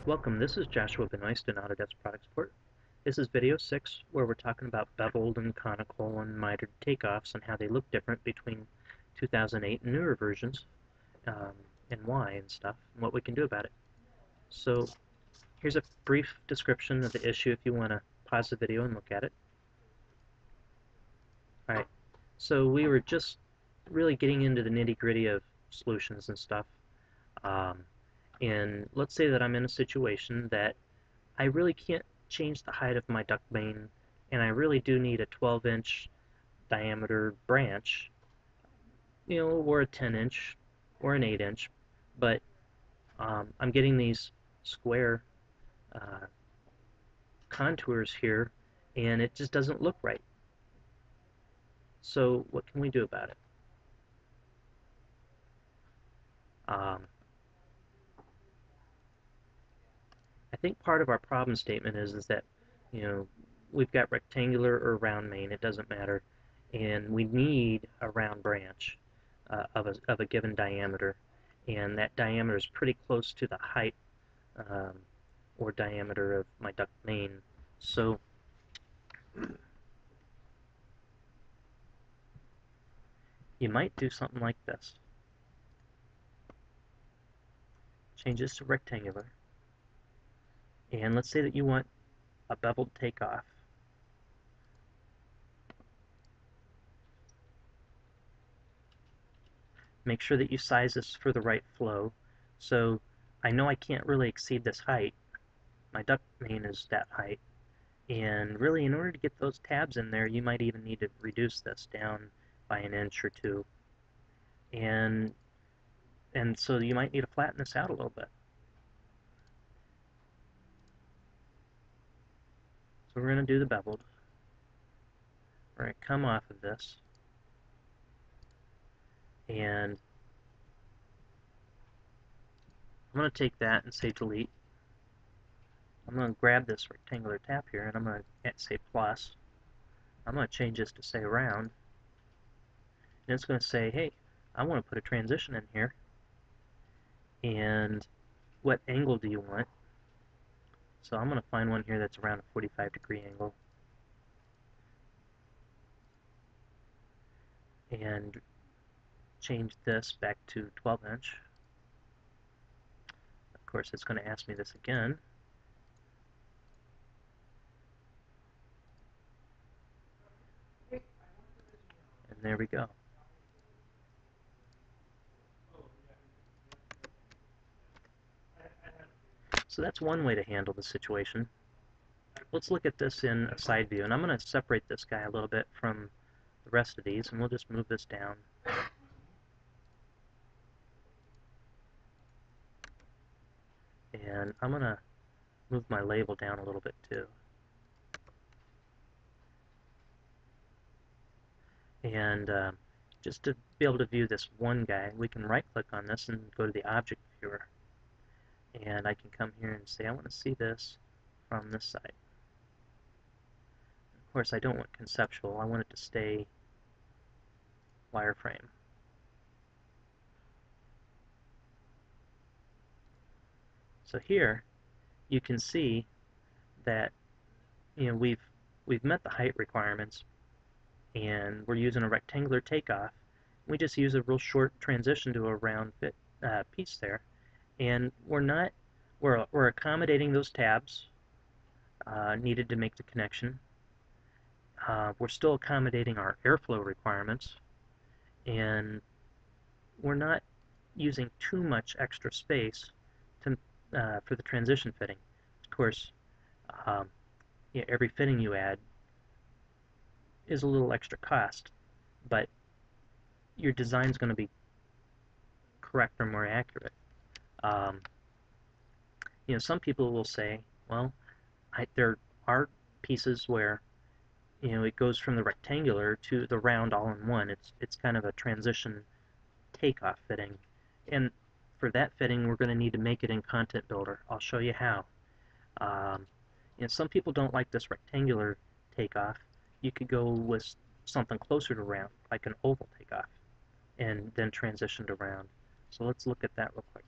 Welcome, this is Joshua Benoist in Autodesk Product Support. This is video 6 where we're talking about beveled and conical and mitered takeoffs and how they look different between 2008 and newer versions, and why and stuff, and what we can do about it. So here's a brief description of the issue if you want to pause the video and look at it. Alright, so we were just really getting into the nitty-gritty of solutions and stuff. And let's say that I'm in a situation that I really can't change the height of my duct main, and I really do need a 12-inch diameter branch, or a 10-inch or an 8-inch, but I'm getting these square contours here, and it just doesn't look right. So what can we do about it? I think part of our problem statement is that, we've got rectangular or round main, it doesn't matter, and we need a round branch of a given diameter, and that diameter is pretty close to the height or diameter of my duct main. So you might do something like this. Change this to rectangular, and let's say that you want a beveled takeoff. Make sure that you size this for the right flow. So I know I can't really exceed this height. My duct main is that height. And really, in order to get those tabs in there, you might even need to reduce this down by an inch or two. And so you might need to flatten this out a little bit. So we're going to do the beveled. We're going to come off of this. And I'm going to take that and say delete. I'm going to grab this rectangular tab here and I'm going to say plus. I'm going to change this to say round. And it's going to say, hey, I want to put a transition in here. And what angle do you want? So I'm going to find one here that's around a 45-degree angle. And change this back to 12-inch. Of course, it's going to ask me this again. And there we go. So that's one way to handle the situation. Let's look at this in a side view, and I'm going to separate this guy a little bit from the rest of these, and we'll just move this down. And I'm going to move my label down a little bit too. And just to be able to view this one guy, we can right-click on this and go to the Object Viewer. And I can come here and say, I want to see this from this side. Of course, I don't want conceptual. I want it to stay wireframe. So here, you can see that we've met the height requirements, and we're using a rectangular takeoff. We just use a real short transition to a round fit piece there, and we're accommodating those tabs needed to make the connection. We're still accommodating our airflow requirements, and we're not using too much extra space for the transition fitting. Of course, every fitting you add is a little extra cost, but your design is going to be correct or more accurate. Some people will say, well, there are pieces where it goes from the rectangular to the round all in one. It's kind of a transition takeoff fitting, and for that fitting we're going to need to make it in Content Builder. I'll show you how. Some people don't like this rectangular takeoff. You could go with something closer to round, like an oval takeoff, and then transition to round. So let's look at that real quick.